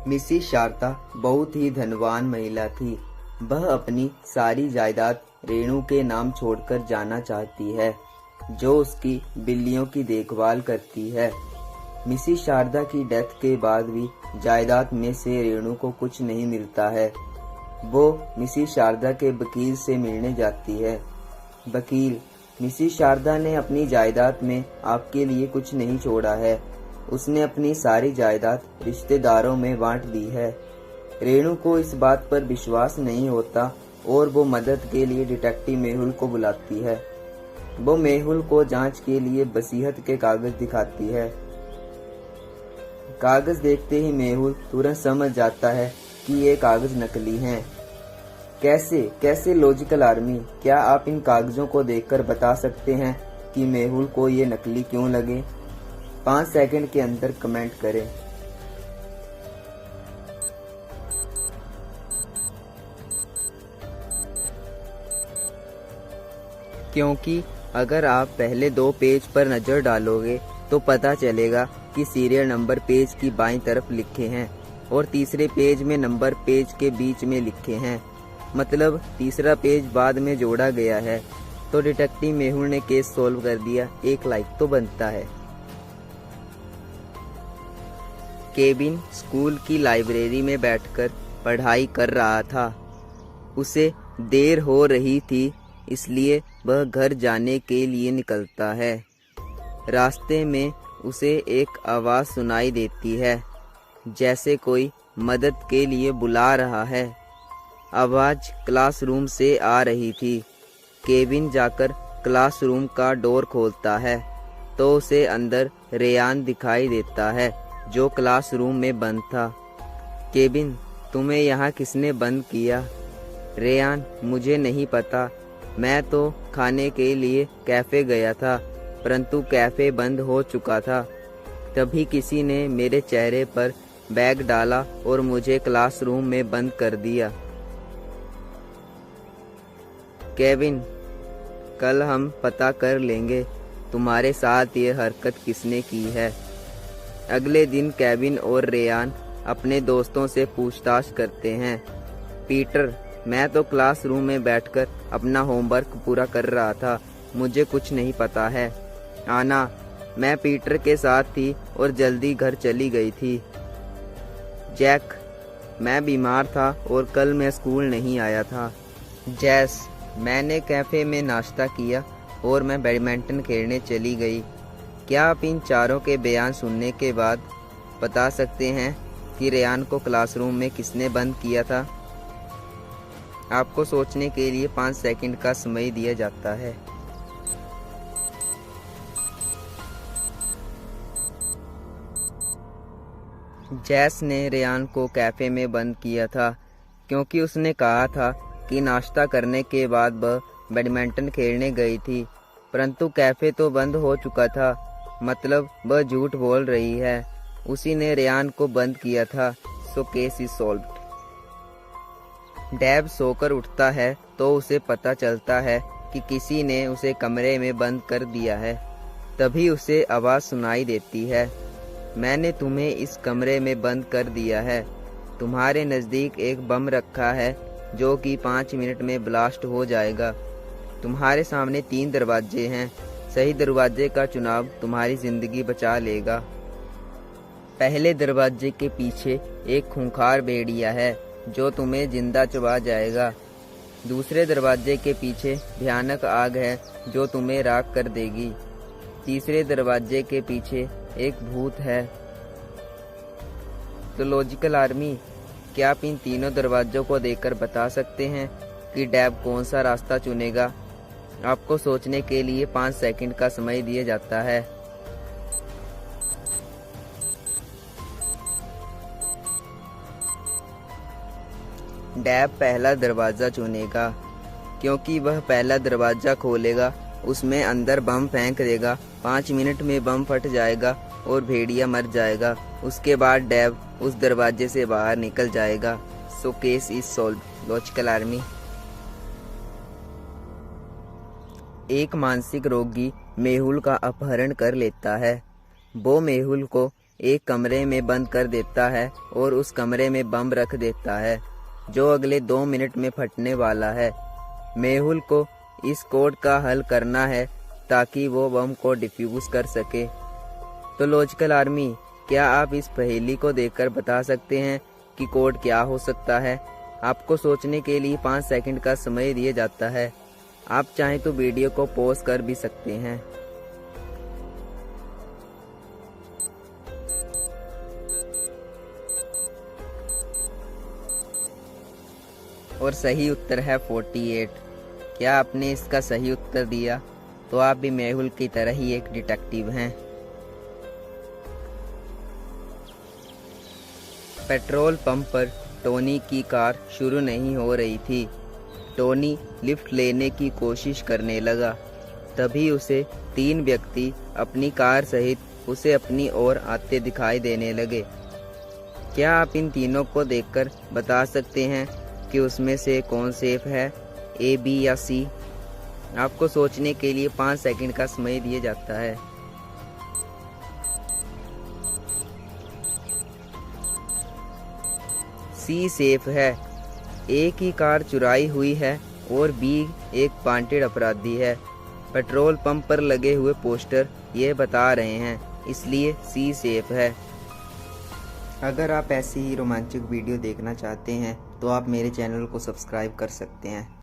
Mrs Sharda बहुत ही धनवान महिला थी। वह अपनी सारी जायदाद रेणु के नाम छोड़कर जाना चाहती है, जो उसकी बिल्लियों की देखभाल करती है। मिसिस शारदा की डेथ के बाद भी जायदाद में से रेणु को कुछ नहीं मिलता है। वो मिसिस शारदा के वकील से मिलने जाती है। वकील, मिसिस शारदा ने अपनी जायदाद में आपके लिए कुछ नहीं छोड़ा है। उसने अपनी सारी जायदाद रिश्तेदारों में बांट दी है। रेणु को इस बात पर विश्वास नहीं होता और वो मदद के लिए डिटेक्टिव मेहुल को बुलाती है। वो मेहुल को जांच के लिए वसीयत के कागज दिखाती है। कागज देखते ही मेहुल तुरंत समझ जाता है कि ये कागज नकली हैं। कैसे लॉजिकल आर्मी, क्या आप इन कागजों को देखकर बता सकते हैं कि मेहुल को ये नकली क्यों लगे? 5 सेकंड के अंदर कमेंट करें। क्योंकि अगर आप पहले 2 पेज पर नजर डालोगे तो पता चलेगा कि सीरियल नंबर पेज की बाईं तरफ लिखे हैं और तीसरे पेज में नंबर पेज के बीच में लिखे हैं। मतलब तीसरा पेज बाद में जोड़ा गया है। तो डिटेक्टिव मेहुल ने केस सॉल्व कर दिया, 1 लाइक तो बनता है। केविन स्कूल की लाइब्रेरी में बैठकर पढ़ाई कर रहा था। उसे देर हो रही थी, इसलिए वह घर जाने के लिए निकलता है। रास्ते में उसे एक आवाज़ सुनाई देती है, जैसे कोई मदद के लिए बुला रहा है। आवाज़ क्लासरूम से आ रही थी। केविन जाकर क्लासरूम का डोर खोलता है तो उसे अंदर रेयान दिखाई देता है, जो क्लासरूम में बंद था। केविन, तुम्हें यहाँ किसने बंद किया? रेयान, मुझे नहीं पता। मैं तो खाने के लिए कैफ़े गया था, परंतु कैफ़े बंद हो चुका था। तभी किसी ने मेरे चेहरे पर बैग डाला और मुझे क्लासरूम में बंद कर दिया। केविन, कल हम पता कर लेंगे तुम्हारे साथ ये हरकत किसने की है। अगले दिन केविन और रेयान अपने दोस्तों से पूछताछ करते हैं। पीटर, मैं तो क्लासरूम में बैठकर अपना होमवर्क पूरा कर रहा था, मुझे कुछ नहीं पता है। आना, मैं पीटर के साथ थी और जल्दी घर चली गई थी। जैक, मैं बीमार था और कल मैं स्कूल नहीं आया था। जैस, मैंने कैफ़े में नाश्ता किया और मैं बैडमिंटन खेलने चली गई। क्या आप इन चारों के बयान सुनने के बाद बता सकते हैं कि रेयान को क्लासरूम में किसने बंद किया था? आपको सोचने के लिए 5 सेकंड का समय दिया जाता है। जैस ने रेयान को कैफ़े में बंद किया था क्योंकि उसने कहा था कि नाश्ता करने के बाद वह बैडमिंटन खेलने गई थी, परंतु कैफ़े तो बंद हो चुका था। मतलब वह झूठ बोल रही है। उसी ने रेयान को बंद किया था। So case is solved. Dab सोकर उठता है तो उसे पता चलता है कि किसी ने उसे कमरे में बंद कर दिया है। तभी उसे आवाज़ सुनाई देती है, मैंने तुम्हें इस कमरे में बंद कर दिया है। तुम्हारे नज़दीक एक बम रखा है जो कि 5 मिनट में ब्लास्ट हो जाएगा। तुम्हारे सामने 3 दरवाजे हैं। सही दरवाजे का चुनाव तुम्हारी ज़िंदगी बचा लेगा। पहले दरवाजे के पीछे एक खूंखार भेड़िया है जो तुम्हें जिंदा चबा जाएगा। दूसरे दरवाजे के पीछे भयानक आग है जो तुम्हें राख कर देगी। तीसरे दरवाजे के पीछे एक भूत है। तो लॉजिकल आर्मी, क्या आप इन तीनों दरवाजों को देखकर बता सकते हैं कि डैब कौन सा रास्ता चुनेगा? आपको सोचने के लिए 5 सेकंड का समय दिया जाता है। डैब पहला दरवाज़ा चुनेगा क्योंकि वह पहला दरवाज़ा खोलेगा, उसमें अंदर बम फेंक देगा। 5 मिनट में बम फट जाएगा और भेड़िया मर जाएगा। उसके बाद डैब उस दरवाजे से बाहर निकल जाएगा। So case is solve. Logical army. एक मानसिक रोगी मेहुल का अपहरण कर लेता है। वो मेहुल को एक कमरे में बंद कर देता है और उस कमरे में बम रख देता है जो अगले 2 मिनट में फटने वाला है। मेहुल को इस कोड का हल करना है ताकि वो बम को डिफ्यूज कर सके। तो लॉजिकल आर्मी, क्या आप इस पहेली को देखकर बता सकते हैं कि कोड क्या हो सकता है? आपको सोचने के लिए 5 सेकंड का समय दिया जाता है। आप चाहें तो वीडियो को पॉज कर भी सकते हैं। और सही उत्तर है 48। क्या आपने इसका सही उत्तर दिया? तो आप भी मेहुल की तरह ही एक डिटेक्टिव हैं। पेट्रोल पंप पर टोनी की कार शुरू नहीं हो रही थी। टोनी लिफ्ट लेने की कोशिश करने लगा। तभी उसे 3 व्यक्ति अपनी कार सहित उसे अपनी ओर आते दिखाई देने लगे। क्या आप इन तीनों को देखकर बता सकते हैं कि उसमें से कौन सेफ है, ए, बी या सी? आपको सोचने के लिए 5 सेकंड का समय दिया जाता है। सी सेफ है। ए की कार चुराई हुई है और बी एक वांटेड अपराधी है। पेट्रोल पंप पर लगे हुए पोस्टर ये बता रहे हैं, इसलिए सी सेफ है। अगर आप ऐसी ही रोमांचक वीडियो देखना चाहते हैं तो आप मेरे चैनल को सब्सक्राइब कर सकते हैं।